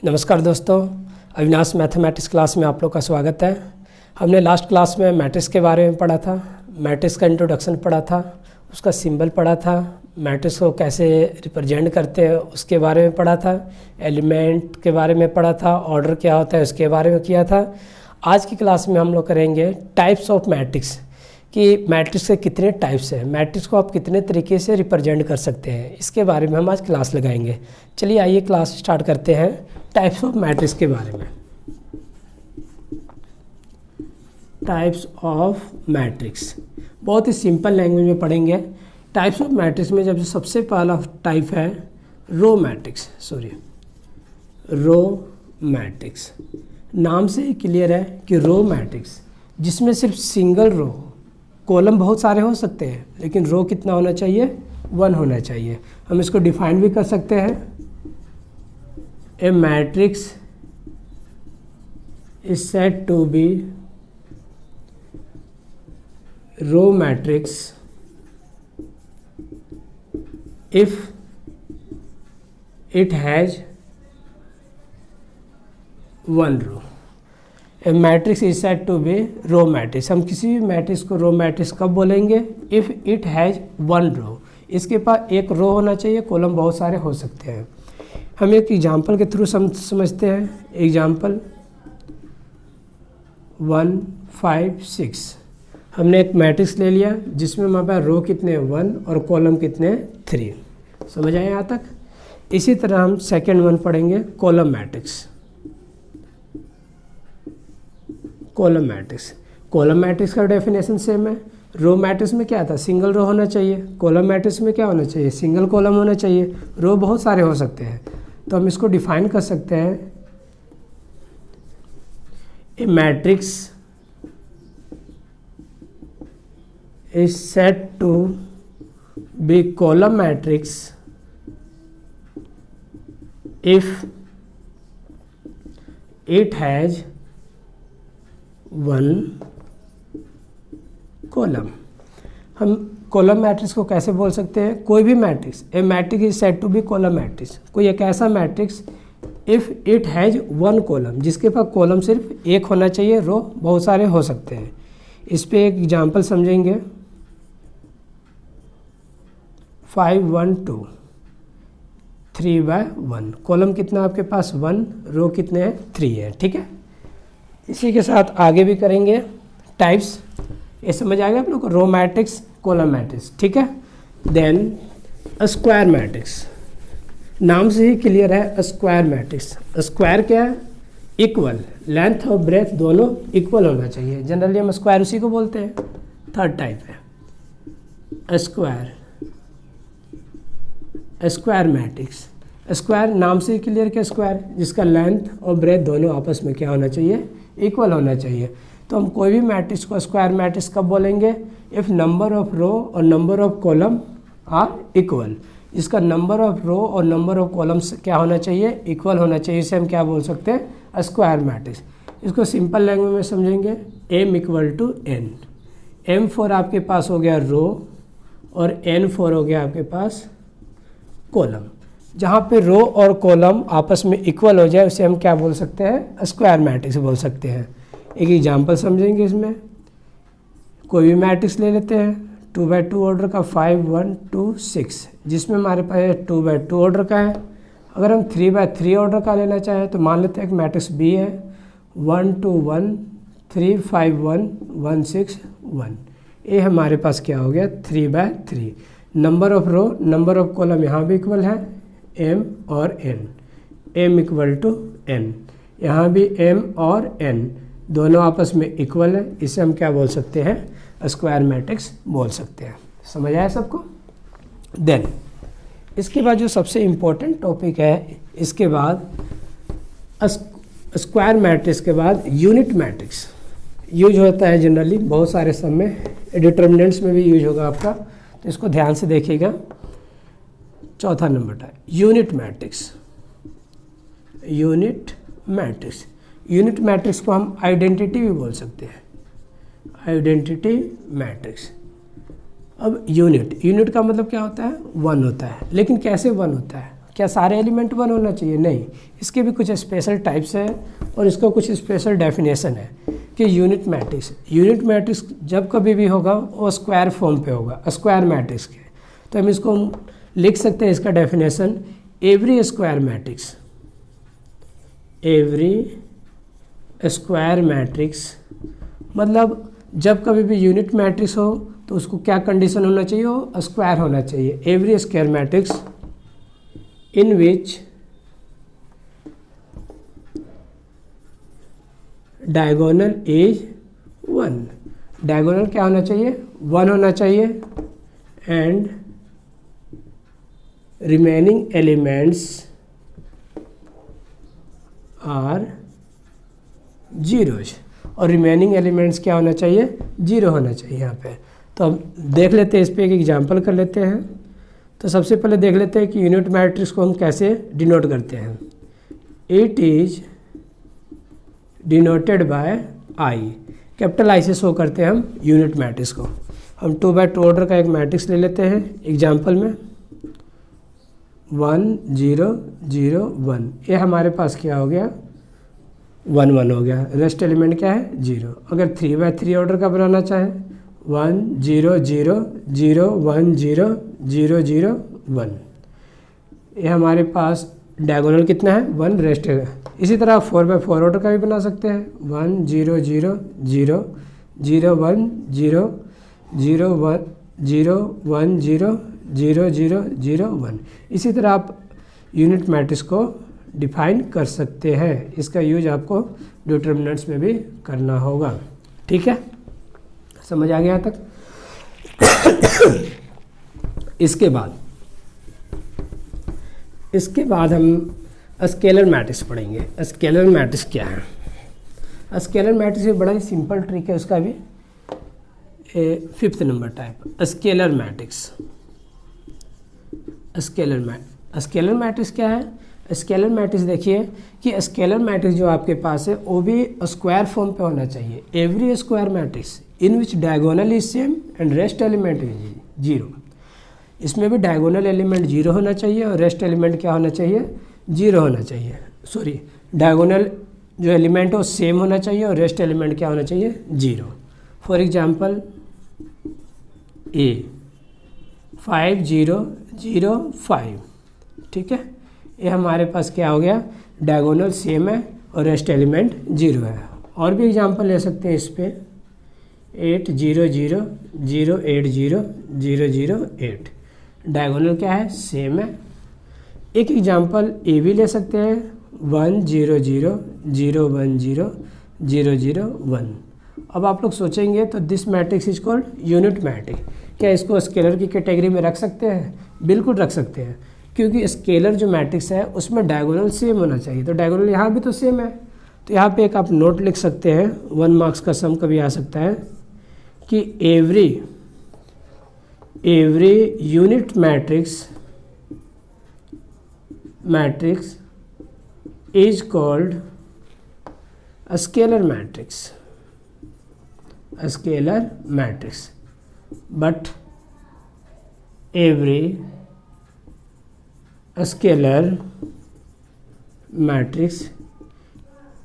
नमस्कार दोस्तों, Avinash mathematics class में आप लोग का स्वागत है। हमने लास्ट क्लास में मैट्रिक्स के बारे में पढ़ा था, मैट्रिक्स का इंट्रोडक्शन पढ़ा था, उसका सिंबल पढ़ा था, मैट्रिक्स को कैसे रिप्रेजेंट करते हैं उसके बारे में पढ़ा था, एलिमेंट के बारे में पढ़ा था, ऑर्डर क्या होता है उसके बारे में किया था। आज की क्लास में हम लोग करेंगे टाइप्स ऑफ मैट्रिक्स, कि मैट्रिक्स के कितने टाइप्स हैं, मैट्रिक्स को आप कितने तरीके से रिप्रेजेंट कर सकते हैं, इसके बारे में हम आज क्लास लगाएंगे। चलिए आइए क्लास स्टार्ट करते हैं टाइप्स ऑफ मैट्रिक्स के बारे में। टाइप्स ऑफ मैट्रिक्स बहुत ही सिंपल लैंग्वेज में पढ़ेंगे। टाइप्स ऑफ मैट्रिक्स में जब सबसे पहला टाइप है रो मैट्रिक्स, रो मैट्रिक्स। नाम से ही क्लियर है कि रो मैट्रिक्स जिसमें सिर्फ सिंगल रो, कॉलम बहुत सारे हो सकते हैं लेकिन रो कितना होना चाहिए, 1 होना चाहिए। हम इसको डिफाइन भी कर सकते हैं। A matrix is said to be row matrix if it has 1 row. A matrix is said to be row matrix. हम किसी भी मैट्रिक्स को रो मैट्रिक्स कब बोलेंगे, इफ़ इट हैज़ 1 रो। इसके पास एक रो होना चाहिए, कॉलम बहुत सारे हो सकते हैं। हम एक एग्जाम्पल के थ्रू समझते हैं। एग्जाम्पल 1, 5, 6। हमने एक मैट्रिक्स ले लिया जिसमें हमारे पास रो कितने 1 और कॉलम कितने 3। समझ आए यहाँ तक। इसी तरह हम सेकेंड वन पढ़ेंगे, column matrix. Column matrix, column matrix का डेफिनेशन सेम है। रो मैट्रिक्स में क्या था, सिंगल रो होना चाहिए। कॉलम मैट्रिक्स में क्या होना चाहिए, सिंगल कॉलम होना चाहिए। रो बहुत सारे हो सकते हैं, तो हम इसको डिफाइन कर सकते हैं। A matrix is said to be column matrix if it has 1 column. हम कॉलम मैट्रिक्स को कैसे बोल सकते हैं, कोई भी matrix, a matrix is said to be column matrix. कोई एक ऐसा matrix if it has 1 column, जिसके पास कॉलम सिर्फ एक होना चाहिए, रो बहुत सारे हो सकते हैं। इस पे एक एग्जांपल समझेंगे। 5, 1, 2, 3/1। कॉलम कितना आपके पास 1, रो कितने हैं 3 है। ठीक है, इसी के साथ आगे भी करेंगे टाइप्स। ये समझ आ गया आप लोग को, रो मैट्रिक्स, कॉलम मैट्रिक्स। ठीक है, देन स्क्वायर मैट्रिक्स। नाम से ही क्लियर है, स्क्वायर मैट्रिक्स। स्क्वायर क्या है, इक्वल, लेंथ और ब्रेथ दोनों इक्वल होना चाहिए। जनरली हम स्क्वायर उसी को बोलते हैं। थर्ड टाइप है स्क्वायर, स्क्वायर मैट्रिक्स। स्क्वायर नाम से ही क्लियर क्या, स्क्वायर जिसका लेंथ और ब्रेथ दोनों आपस में क्या होना चाहिए, इक्वल होना चाहिए। तो हम कोई भी मैट्रिक्स को स्क्वायर मैट्रिक्स कब बोलेंगे, इफ़ नंबर ऑफ रो और number of column are equal. इसका नंबर ऑफ रो और नंबर ऑफ कॉलम्स क्या होना चाहिए, इक्वल होना चाहिए। इसे हम क्या बोल सकते हैं, स्क्वायर मैट्रिक्स। इसको सिंपल लैंग्वेज में समझेंगे, m equal to n। m4 आपके पास हो गया रो और n4 हो गया आपके पास कॉलम। जहाँ पे रो और कॉलम आपस में इक्वल हो जाए उसे हम क्या बोल सकते हैं, स्क्वायर मैट्रिक्स बोल सकते हैं। एक एग्जांपल समझेंगे इसमें। कोई भी मैट्रिक्स ले लेते हैं 2/2 ऑर्डर का, 5, 1, 2, 6, जिसमें हमारे पास 2/2 ऑर्डर का है। अगर हम 3/3 ऑर्डर का लेना चाहें तो मान लेते हैं कि मैट्रिक्स बी है, 1, 2, 1, 3, 5, 1, 1, 6, 1। ये हमारे पास क्या हो गया, 3/3। Number of row, number of column यहाँ भी इक्वल है, m और n। m equal to n, यहाँ भी m और n दोनों आपस में इक्वल है। इसे हम क्या बोल सकते हैं, स्क्वायर मैट्रिक्स बोल सकते हैं। समझ आया सबको। देन इसके बाद जो सबसे इम्पोर्टेंट टॉपिक है, इसके बाद स्क्वायर मैट्रिक्स के बाद यूनिट मैट्रिक्स यूज होता है जनरली बहुत सारे सब में, डिटर्मिनेंट्स में भी यूज होगा आपका, तो इसको ध्यान से देखिएगा। चौथा नंबर है unit matrix. Unit matrix, unit matrix को हम आइडेंटिटी भी बोल सकते हैं, आइडेंटिटी मैट्रिक्स। अब यूनिट का मतलब क्या होता है, 1 होता है। लेकिन कैसे 1 होता है, क्या सारे एलिमेंट 1 होना चाहिए? नहीं, इसके भी कुछ स्पेशल टाइप्स हैं और इसका कुछ स्पेशल डेफिनेशन है कि यूनिट मैट्रिक्स जब कभी भी होगा वो स्क्वायर फॉर्म पे होगा, स्क्वायर मैट्रिक्स के। तो हम इसको लिख सकते हैं, इसका डेफिनेशन, एवरी स्क्वायर मैट्रिक्स मतलब जब कभी भी यूनिट मैट्रिक्स हो तो उसको क्या कंडीशन होना चाहिए? वो स्क्वायर होना चाहिए। Every square matrix in which diagonal is 1, diagonal क्या होना चाहिए? 1 होना चाहिए, and remaining elements are zeros, और रिमेनिंग एलिमेंट्स क्या होना चाहिए? 0 होना चाहिए यहाँ पे। तो अब देख लेते हैं, इस पे एक एग्जांपल कर लेते हैं। तो सबसे पहले देख लेते हैं कि यूनिट मैट्रिक्स को हम कैसे डिनोट करते हैं। It is denoted by I, capital I से शो करते हैं हम यूनिट मैट्रिक्स को। हम 2x2 ऑर्डर का एक मैट्रिक्स ले लेते हैं एग्जांपल में, 1 0 0 1, ये हमारे पास क्या हो गया? 1 1 हो गया। रेस्ट एलिमेंट क्या है? 0। अगर 3x3 ऑर्डर का बनाना चाहे, 1 0 0 0 1 0 0 0 1, ये हमारे पास डायगोनल कितना है? 1, रेस्ट है। इसी तरह 4x4 ऑर्डर का भी बना सकते हैं, 1 0 0 0 0 1 0 0 1 0 1 0 0 0 0 1। इसी तरह आप यूनिट मैट्रिक्स को डिफाइन कर सकते हैं। इसका यूज आपको डिटरमिनेंट्स में भी करना होगा। ठीक है, समझ आ गया यहाँ तक? इसके बाद हम स्केलर मैट्रिक्स पढ़ेंगे। स्केलर मैट्रिक्स क्या है? स्केलर मैट्रिक्स भी बड़ा ही सिंपल ट्रिक है उसका भी। 5th number type, scalar matrix. Scalar matrix क्या है? स्केलर मैट्रिक्स देखिए कि स्केलर मैट्रिक्स जो आपके पास है वो भी स्क्वायर फॉर्म पे होना चाहिए। Every square matrix in which diagonal is same and rest element is 0, इसमें भी डायगोनल एलिमेंट 0 होना चाहिए और रेस्ट एलिमेंट क्या होना चाहिए? 0 होना चाहिए। सॉरी, डायगोनल जो एलिमेंट है वो सेम होना चाहिए और रेस्ट एलिमेंट क्या होना चाहिए? 0। फॉर एग्जांपल A 5 0 0 5, ठीक है, ये हमारे पास क्या हो गया? डायगोनल सेम है और रेस्ट एलिमेंट 0 है। और भी एग्जांपल ले सकते हैं इस पे, 8 0 0 0 8 0 0 0 8, डायगोनल क्या है? सेम है। एक एग्जांपल ए भी ले सकते हैं, 1 0 0 0 1 0 0 0 1। अब आप लोग सोचेंगे तो this matrix is called unit matrix. क्या इसको स्केलर की कैटेगरी में रख सकते हैं? बिल्कुल रख सकते हैं, क्योंकि स्केलर जो मैट्रिक्स है उसमें डायगोनल सेम होना चाहिए। तो डायगोनल यहाँ भी तो सेम है। तो यहाँ पे एक आप नोट लिख सकते हैं, 1 मार्क्स का सम कभी आ सकता है कि every unit matrix is called scalar matrix, but every scalar matrix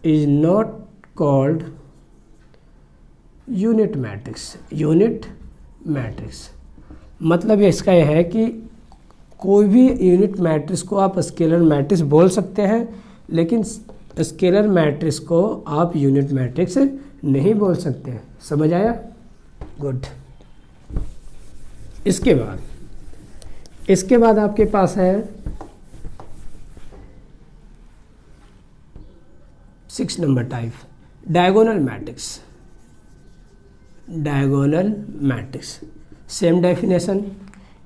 is not called unit matrix। मतलब इसका यह है कि कोई भी यूनिट मैट्रिक्स को आप स्केलर मैट्रिक्स बोल सकते हैं, लेकिन स्केलर मैट्रिक्स को आप यूनिट मैट्रिक्स नहीं बोल सकते। समझ आया? गुड। इसके बाद आपके पास है 6 number type, diagonal matrix. Same definition,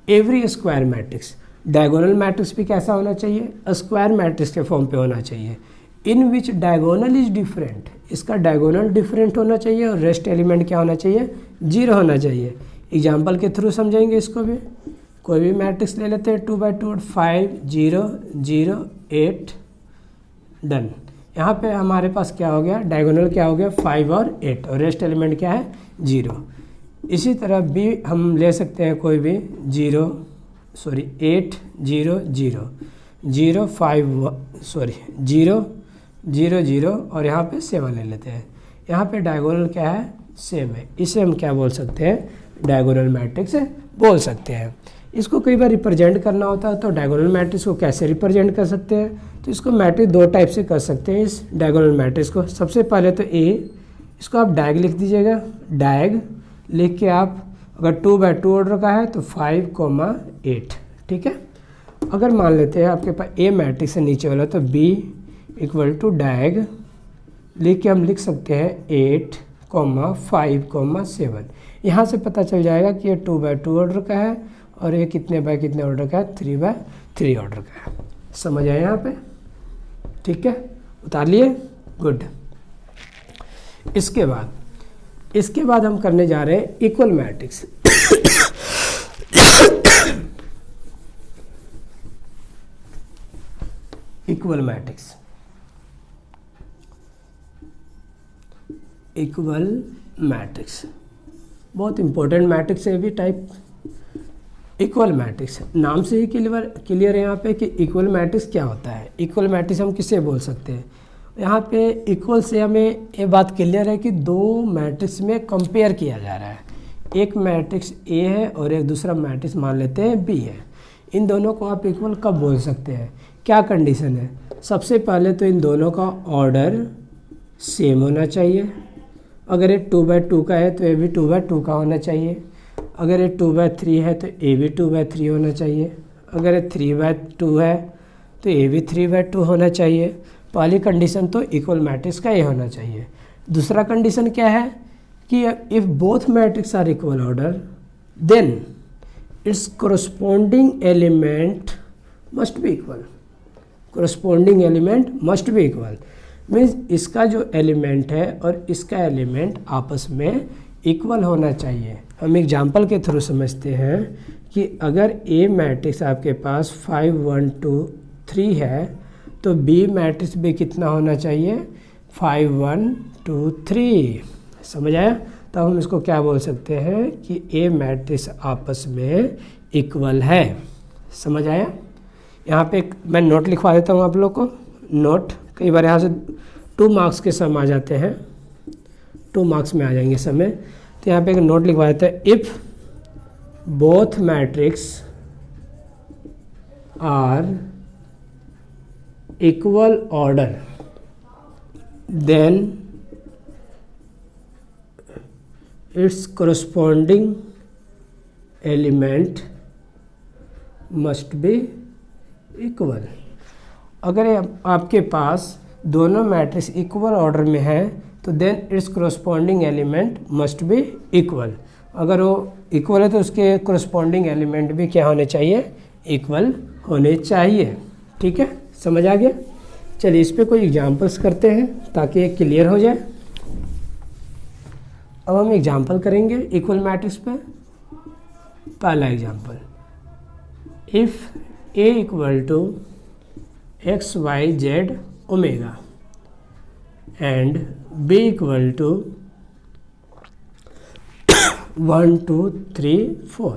every square matrix. Diagonal matrix भी कैसा होना चाहिए? स्क्वायर मैट्रिक्स के फॉर्म पे होना चाहिए। इन विच डायगोनल इज डिफरेंट, इसका डायगोनल डिफरेंट होना चाहिए और रेस्ट एलिमेंट क्या होना चाहिए? 0 होना चाहिए। एग्जाम्पल के थ्रू समझेंगे इसको भी। कोई भी मैट्रिक्स ले लेते हैं, 2x2 5 0 0 8, डन। यहाँ पे हमारे पास क्या हो गया? डायगोनल क्या हो गया? 5 और 8, और रेस्ट एलिमेंट क्या है? 0। इसी तरह भी हम ले सकते हैं कोई भी 8 0 0 0 5 सॉरी 0 0 0 और यहाँ पे 7 ले लेते हैं। यहाँ पे डायगोनल क्या है, सेम है, इसे हम क्या बोल सकते हैं, डायगोनल मैट्रिक्स बोल सकते हैं। इसको कई बार रिप्रेजेंट करना होता है तो डायगोनल मैट्रिक्स को कैसे रिप्रेजेंट कर सकते हैं, तो इसको मैट्रिक्स दो टाइप से कर सकते हैं इस डायगोनल मैट्रिक्स को। सबसे पहले तो ए, इसको आप डायग लिख दीजिएगा, डायग लिख के आप अगर 2/2 ऑर्डर का है तो 5, 8, ठीक है। अगर मान लेते हैं आपके पास ए मैट्रिक्स है नीचे वाला, तो बी इक्वल टू डायग लिख के हम लिख सकते हैं 8, 5, 7। यहाँ से पता चल जाएगा कि ये 2/2 ऑर्डर का है और ये कितने बाय कितने ऑर्डर का है, 3/3 ऑर्डर का है। समझ आया यहाँ पे, ठीक है, उतार लिए, गुड। इसके बाद हम करने जा रहे हैं equal matrix. Equal matrix, equal matrix बहुत इंपॉर्टेंट मैट्रिक्स है भी टाइप। इक्वल मैट्रिक्स नाम से ही क्लियर है यहाँ पे कि इक्वल मैट्रिक्स क्या होता है। इक्वल मैट्रिक्स हम किसे बोल सकते हैं, यहाँ पे इक्वल से हमें ये बात क्लियर है कि दो मैट्रिक्स में कंपेयर किया जा रहा है। एक मैट्रिक्स ए है और एक दूसरा मैट्रिक्स मान लेते हैं बी है। इन दोनों को आप इक्वल कब बोल सकते हैं, क्या कंडीशन है। सबसे पहले तो इन दोनों का ऑर्डर सेम होना चाहिए। अगर ये 2/2 का है तो ये भी 2/2 का होना चाहिए। अगर ये 2/3 है तो ए भी 2/3 होना चाहिए। अगर ये 3/2 है तो ए भी 3/2 होना चाहिए। पहली कंडीशन तो इक्वल मैट्रिक्स का ये होना चाहिए। दूसरा कंडीशन क्या है कि if both matrix are equal order then its corresponding element must be equal. Corresponding element must be equal means इसका जो एलिमेंट है और इसका एलिमेंट आपस में इक्वल होना चाहिए। हम एग्जाम्पल के थ्रू समझते हैं कि अगर ए मैट्रिक्स आपके पास 5 1 2 3 है तो बी मैट्रिक्स भी कितना होना चाहिए, 5 1 2 3। समझ आया। तो हम इसको क्या बोल सकते हैं कि ए मैट्रिक्स आपस में इक्वल है। समझ आया। यहाँ पे मैं नोट लिखवा देता हूँ आप लोग को। नोट कई बार यहाँ से 2 मार्क्स के सम आ जाते हैं, 2 मार्क्स में आ जाएंगे समय। तो यहाँ पे एक नोट लिखवा देते हैं, if both matrix are equal order then its corresponding element must be equal. अगर आपके पास दोनों मैट्रिक्स इक्वल ऑर्डर में है तो then its corresponding element must be equal. अगर वो इक्वल है तो उसके कोरस्पॉन्डिंग एलिमेंट भी क्या होने चाहिए, इक्वल होने चाहिए। ठीक है, समझ आ गया। चलिए इस पे कोई एग्जांपल्स करते हैं ताकि ये क्लियर हो जाए। अब हम एग्जांपल करेंगे इक्वल मैट्रिक्स पे। पहला example, if a equal to x y z omega and b equal to 1 2 3 4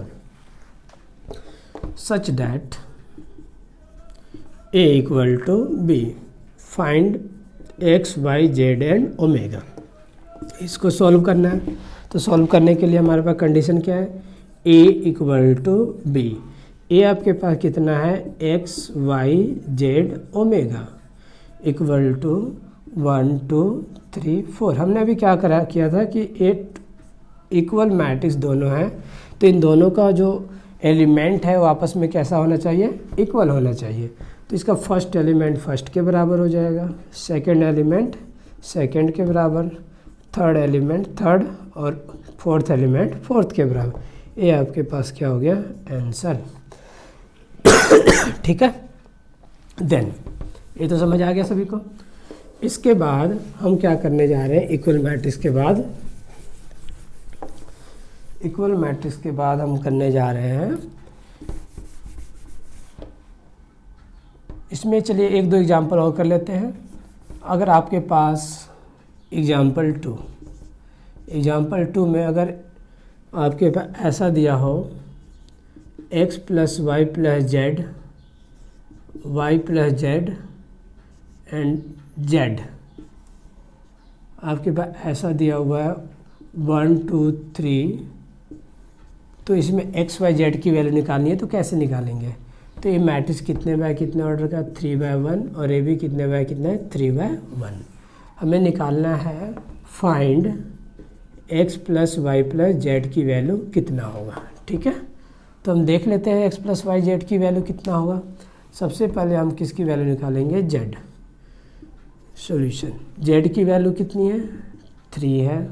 such that a equal to b, find x y z and omega। इसको सॉल्व करना है। तो सॉल्व करने के लिए हमारे पास कंडीशन क्या है, a equal to b। a आपके पास कितना है, x y z omega equal to 1 2 3 4। हमने अभी क्या किया था कि 8 इक्वल मैट्रिक्स दोनों हैं तो इन दोनों का जो एलिमेंट है वो आपस में कैसा होना चाहिए, इक्वल होना चाहिए। तो इसका फर्स्ट एलिमेंट फर्स्ट के बराबर हो जाएगा, सेकंड एलिमेंट सेकंड के बराबर, थर्ड एलिमेंट थर्ड और फोर्थ एलिमेंट फोर्थ के बराबर। ये आपके पास क्या हो गया, आंसर। ठीक है, देन ये तो समझ आ गया सभी को। इसके बाद हम क्या करने जा रहे हैं, इक्वल मैट्रिक्स के बाद, इक्वल मैट्रिक्स के बाद हम करने जा रहे हैं इसमें, चलिए एक दो एग्जांपल और कर लेते हैं। अगर आपके पास एग्जांपल 2 में अगर आपके पास ऐसा दिया हो x + y + z y plus z and z आपके पास ऐसा दिया हुआ है 1 2 3, तो इसमें एक्स वाई जेड की वैल्यू निकालनी है तो कैसे निकालेंगे? तो ये मैट्रिक्स कितने बाय कितने ऑर्डर का 3/1 और ये भी कितने बाय कितने 3/1। हमें निकालना है find x plus y plus z की वैल्यू कितना होगा। ठीक है, तो हम देख लेते हैं x प्लस वाई जेड की वैल्यू कितना होगा। सबसे पहले हम किसकी वैल्यू निकालेंगे? z। सॉल्यूशन z की वैल्यू कितनी है 3 है,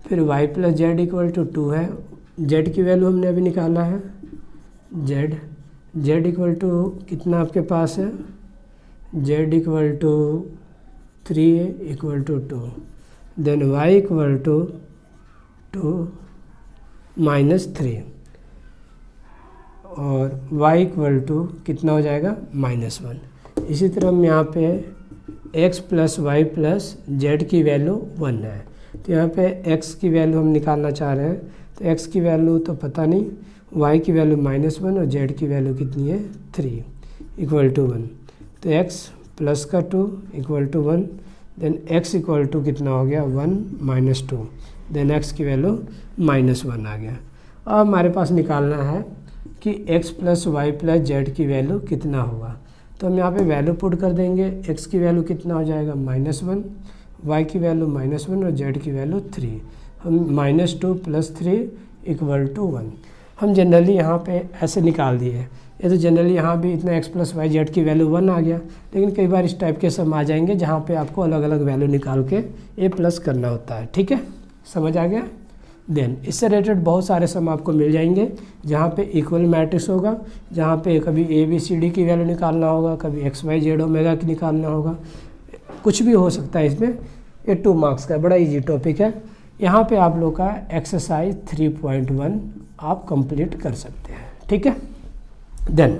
फिर y plus z equal to 2 है। z की वैल्यू हमने अभी निकाला है z इक्वल टू कितना आपके पास है z equal to 3 equal to 2, then y equal to 2 -3 और y इक्वल टू कितना हो जाएगा -1। इसी तरह हम यहाँ पे x plus y plus z की वैल्यू 1 है, तो यहाँ पे x की वैल्यू हम निकालना चाह रहे हैं, तो x की वैल्यू तो पता नहीं, y की वैल्यू -1 और z की वैल्यू कितनी है 3 इक्वल टू 1, तो x प्लस का 2 equal to 1, then x equal to कितना हो गया 1 -2, देन x की वैल्यू -1 आ गया। अब हमारे पास निकालना है कि x plus y plus z की वैल्यू कितना होगा, तो हम यहाँ पे वैल्यू पुट कर देंगे। x की वैल्यू कितना हो जाएगा -1, y की वैल्यू -1 और z की वैल्यू 3। हम -2 + 3 इक्वल टू 1 हम जनरली यहाँ पे ऐसे निकाल दिए। ये तो जनरली यहाँ भी इतना x प्लस वाई जेड की वैल्यू 1 आ गया, लेकिन कई बार इस टाइप के सम आ जाएंगे जहाँ पे आपको अलग अलग वैल्यू निकाल के a प्लस करना होता है। ठीक है, समझ आ गया। देन इससे रिलेटेड बहुत सारे सम आपको मिल जाएंगे जहाँ पे इक्वल मैट्रिक्स होगा, जहाँ पे कभी ABCD की वैल्यू निकालना होगा, कभी XYZ ओमेगा की निकालना होगा, कुछ भी हो सकता है इसमें। ये 2 मार्क्स का बड़ा इजी टॉपिक है। यहाँ पे आप लोग का एक्सरसाइज 3.1 आप कंप्लीट कर सकते हैं। ठीक है, देन